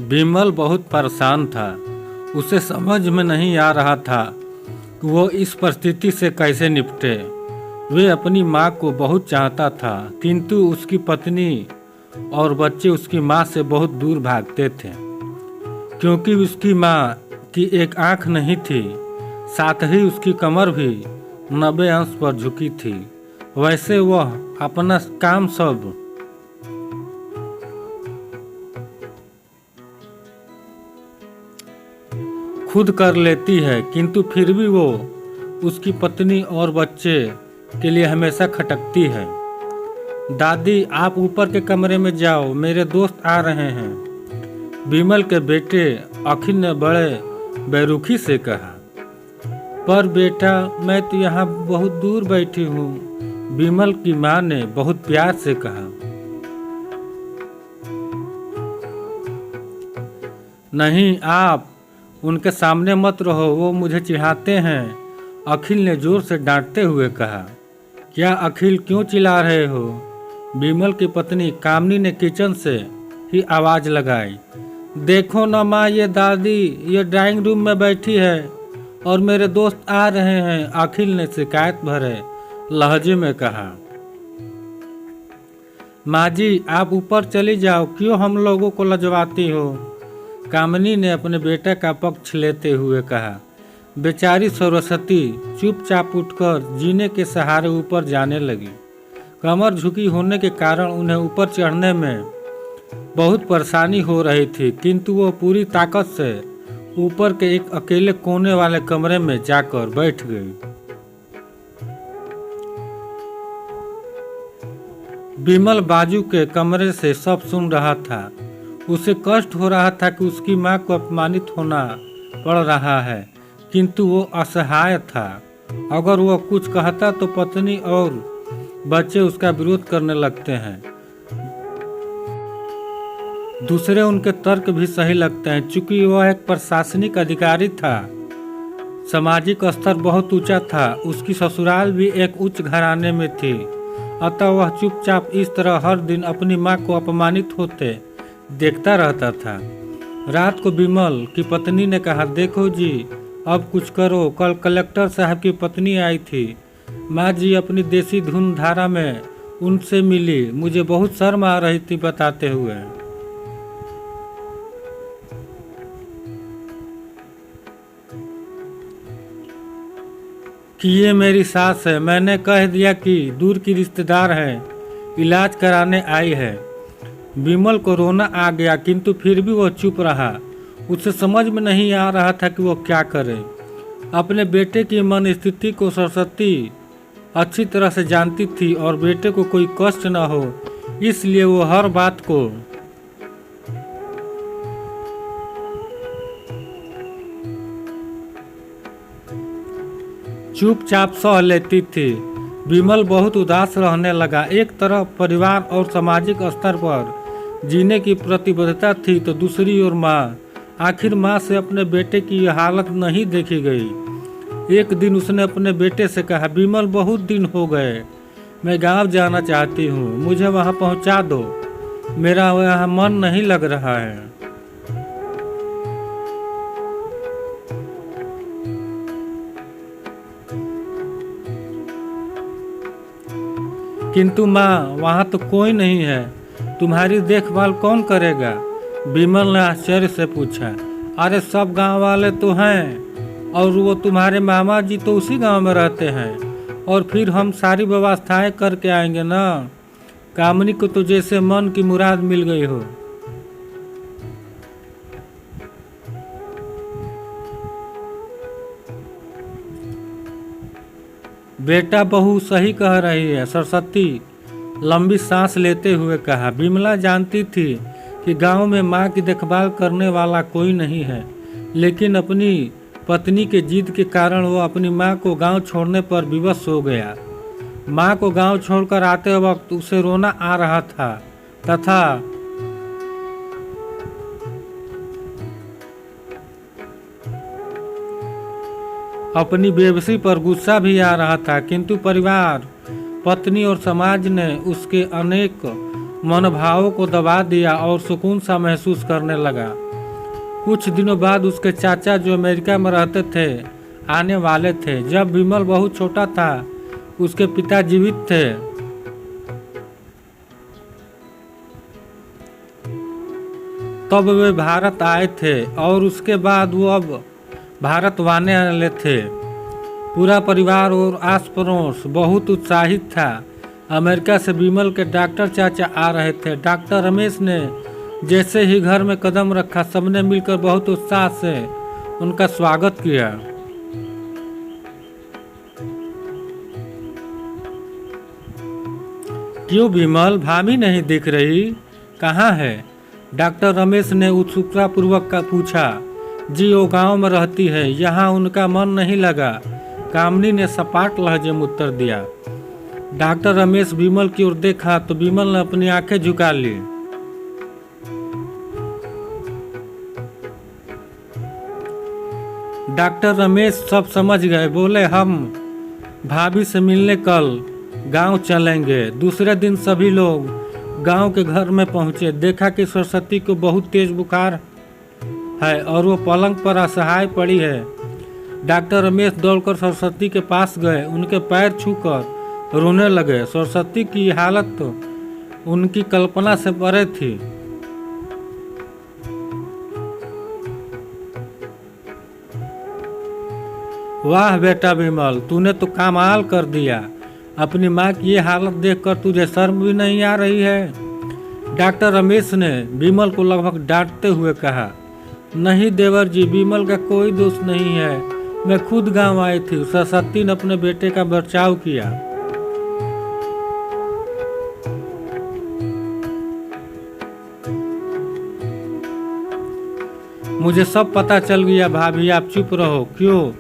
विमल बहुत परेशान था। उसे समझ में नहीं आ रहा था कि वो इस परिस्थिति से कैसे निपटे। वे अपनी माँ को बहुत चाहता था, किंतु उसकी पत्नी और बच्चे उसकी माँ से बहुत दूर भागते थे, क्योंकि उसकी माँ की एक आँख नहीं थी, साथ ही उसकी कमर भी 90 अंश पर झुकी थी। वैसे वह अपना काम सब खुद कर लेती है, किंतु फिर भी वो उसकी पत्नी और बच्चे के लिए हमेशा खटकती है। दादी, आप ऊपर के कमरे में जाओ, मेरे दोस्त आ रहे हैं, विमल के बेटे अखिल ने बड़े बेरुखी से कहा। पर बेटा, मैं तो यहाँ बहुत दूर बैठी हूँ, विमल की माँ ने बहुत प्यार से कहा। नहीं, आप उनके सामने मत रहो, वो मुझे चिढ़ाते हैं, अखिल ने जोर से डांटते हुए कहा। क्या अखिल, क्यों चिल्ला रहे हो? विमल की पत्नी कामनी ने किचन से ही आवाज़ लगाई। देखो न माँ, ये दादी ये ड्राइंग रूम में बैठी है और मेरे दोस्त आ रहे हैं, अखिल ने शिकायत भरे लहजे में कहा। माँ जी, आप ऊपर चली जाओ, क्यों हम लोगों को लजवाती हो? कामनी ने अपने बेटे का पक्ष लेते हुए कहा। बेचारी सरस्वती चुपचाप उठकर जीने के सहारे ऊपर जाने लगी। कमर झुकी होने के कारण उन्हें ऊपर चढ़ने में बहुत परेशानी हो रही थी, किंतु वो पूरी ताकत से ऊपर के एक अकेले कोने वाले कमरे में जाकर बैठ गई। विमल बाजू के कमरे से सब सुन रहा था। उसे कष्ट हो रहा था कि उसकी माँ को अपमानित होना पड़ रहा है, किंतु वो असहाय था। अगर वो कुछ कहता तो पत्नी और बच्चे उसका विरोध करने लगते हैं। दूसरे उनके तर्क भी सही लगते हैं, चूंकि वह एक प्रशासनिक अधिकारी था, सामाजिक स्तर बहुत ऊंचा था, उसकी ससुराल भी एक उच्च घराने में थी, अतः वह चुपचाप इस तरह हर दिन अपनी माँ को अपमानित होते देखता रहता था। रात को विमल की पत्नी ने कहा, देखो जी, अब कुछ करो, कल कलेक्टर साहब की पत्नी आई थी, माँ जी अपनी देसी धुन धारा में उनसे मिली, मुझे बहुत शर्म आ रही थी बताते हुए। कि ये मेरी सास है, मैंने कह दिया कि दूर की रिश्तेदार है, इलाज कराने आई है। विमल को रोना आ गया, किंतु फिर भी वह चुप रहा। उसे समझ में नहीं आ रहा था कि वो क्या करे। अपने बेटे की मन स्थिति को सरस्वती अच्छी तरह से जानती थी और बेटे को कोई कष्ट न हो, इसलिए वो हर बात को चुपचाप सह लेती थी। विमल बहुत उदास रहने लगा। एक तरफ परिवार और सामाजिक स्तर पर जीने की प्रतिबद्धता थी, तो दूसरी ओर माँ। आखिर माँ से अपने बेटे की यह हालत नहीं देखी गई। एक दिन उसने अपने बेटे से कहा, विमल, बहुत दिन हो गए, मैं गांव जाना चाहती हूँ, मुझे वहाँ पहुँचा दो, मेरा वहाँ मन नहीं लग रहा है। किंतु माँ, वहाँ तो कोई नहीं है, तुम्हारी देखभाल कौन करेगा? विमल ने आश्चर्य से पूछा। अरे सब गांव वाले तो हैं, और वो तुम्हारे मामा जी तो उसी गांव में रहते हैं, और फिर हम सारी व्यवस्थाएं करके आएंगे ना। कामनी को तो जैसे मन की मुराद मिल गई हो। बेटा, बहू सही कह रही है, सरस्वती लंबी सांस लेते हुए कहा। विमला जानती थी कि गांव में माँ की देखभाल करने वाला कोई नहीं है, लेकिन अपनी पत्नी के जिद के कारण वो अपनी माँ को गांव छोड़ने पर विवश हो गया। माँ को गांव छोड़कर आते वक्त उसे रोना आ रहा था तथा अपनी बेबसी पर गुस्सा भी आ रहा था, किंतु परिवार, पत्नी और समाज ने उसके अनेक मनोभावों को दबा दिया और सुकून सा महसूस करने लगा। कुछ दिनों बाद उसके चाचा जो अमेरिका में रहते थे आने वाले थे। जब विमल बहुत छोटा था उसके पिता जीवित थे। तब वे भारत आए थे और उसके बाद वो अब भारत आने वाले थे। पूरा परिवार और आस पड़ोस बहुत उत्साहित था। अमेरिका से विमल के डॉक्टर चाचा आ रहे थे। डॉक्टर रमेश ने जैसे ही घर में कदम रखा सबने मिलकर बहुत उत्साह से उनका स्वागत किया। क्यों विमल, भाभी नहीं दिख रही, कहाँ है? डॉक्टर रमेश ने उत्सुकतापूर्वक पूछा। जी वो गांव में रहती है, यहाँ उनका मन नहीं लगा, कामनी ने सपाट लहजे में उत्तर दिया। डॉक्टर रमेश विमल की ओर देखा तो विमल ने अपनी आंखें झुका ली। डॉक्टर रमेश सब समझ गए, बोले हम भाभी से मिलने कल गांव चलेंगे। दूसरे दिन सभी लोग गांव के घर में पहुंचे। देखा कि सरस्वती को बहुत तेज बुखार है और वो पलंग पर असहाय पड़ी है। डॉक्टर रमेश दौड़कर सरस्वती के पास गए, उनके पैर छूकर रोने लगे। सरस्वती की हालत तो उनकी कल्पना से परे थी। वाह बेटा विमल, तूने तो कमाल कर दिया। अपनी माँ की ये हालत देखकर तुझे शर्म भी नहीं आ रही है? डॉक्टर रमेश ने विमल को लगभग डांटते हुए कहा। नहीं देवर जी, विमल का कोई दोष नहीं है, मैं खुद गांव आई थी। सरस्वती ने अपने बेटे का बचाव किया। मुझे सब पता चल गया भाभी, आप चुप रहो। क्यों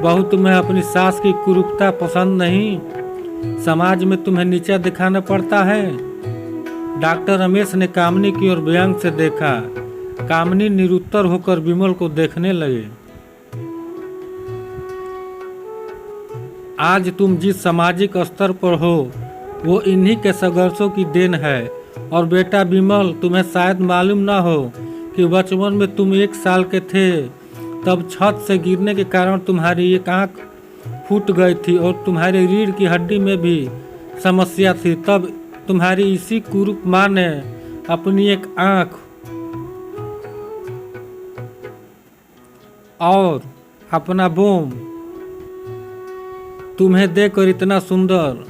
बहू, तुम्हें अपनी सास की कुरूपता पसंद नहीं? समाज में तुम्हें नीचा दिखाना पड़ता है? डॉक्टर रमेश ने कामनी की ओर व्यंग से देखा। कामनी निरुत्तर होकर विमल को देखने लगे। आज तुम जिस सामाजिक स्तर पर हो वो इन्हीं के संघर्षों की देन है। और बेटा विमल, तुम्हें शायद मालूम ना हो कि बचपन में तुम 1 साल के थे तब छत से गिरने के कारण तुम्हारी एक आंख फूट गई थी और तुम्हारी रीढ़ की हड्डी में भी समस्या थी। तब तुम्हारी इसी कुरूप माँ ने अपनी एक आंख और अपना बोम तुम्हें देकर इतना सुंदर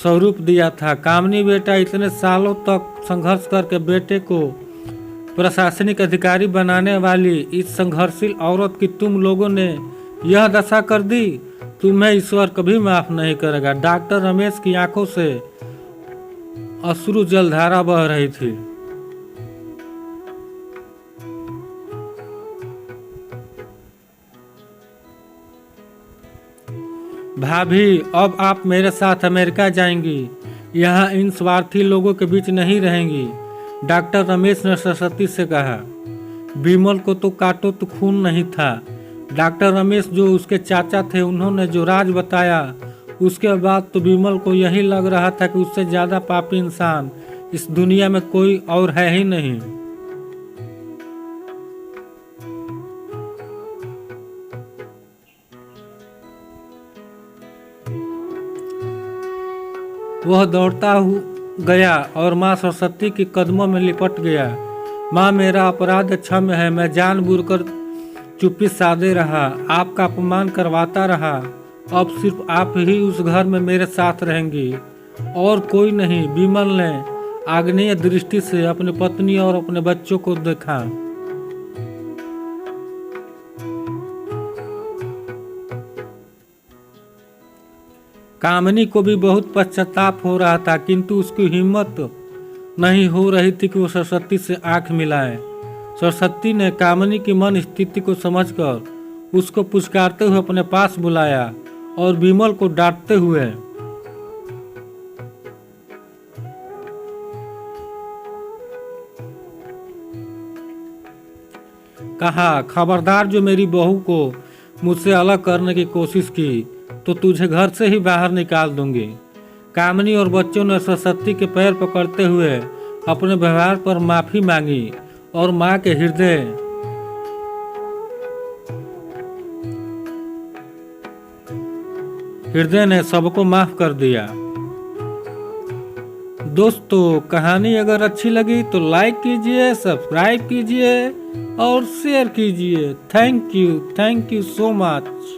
स्वरूप दिया था। कामनी बेटा, इतने सालों तक संघर्ष करके बेटे को प्रशासनिक अधिकारी बनाने वाली इस संघर्षशील औरत की तुम लोगों ने यह दशा कर दी। तुम्हें ईश्वर कभी माफ नहीं करेगा। डॉक्टर रमेश की आंखों से अश्रु जलधारा बह रही थी। भाभी, अब आप मेरे साथ अमेरिका जाएंगी, यहाँ इन स्वार्थी लोगों के बीच नहीं रहेंगी। डॉक्टर रमेश ने सरस्वती से कहा। विमल को तो काटो तो खून नहीं था। डॉक्टर रमेश जो उसके चाचा थे, उन्होंने जो राज बताया उसके बाद तो विमल को यही लग रहा था कि उससे ज्यादा पापी इंसान इस दुनिया में कोई और है ही नहीं। वह दौड़ता गया और माँ सरस्वती के कदमों में लिपट गया। माँ, मेरा अपराध क्षम्य है, मैं जानबूझकर चुप्पी साधे रहा, आपका अपमान करवाता रहा। अब सिर्फ आप ही उस घर में मेरे साथ रहेंगी और कोई नहीं। विमल ने आग्नेय दृष्टि से अपनी पत्नी और अपने बच्चों को देखा। कामनी को भी बहुत पश्चाताप हो रहा था, किंतु उसकी हिम्मत नहीं हो रही थी कि वो सरस्वती से आंख मिलाए। सरस्वती ने कामनी की मन स्थिति को समझकर उसको पुचकारते हुए अपने पास बुलाया और विमल को डांटते हुए कहा, खबरदार, जो मेरी बहू को मुझसे अलग करने की कोशिश की तो तुझे घर से ही बाहर निकाल दूंगी। कामनी और बच्चों ने सरस्वती के पैर पकड़ते हुए अपने व्यवहार पर माफी मांगी और माँ के हृदय हृदय ने सबको माफ कर दिया। दोस्तों, कहानी अगर अच्छी लगी तो लाइक कीजिए, सब्सक्राइब कीजिए और शेयर कीजिए। Thank you so much.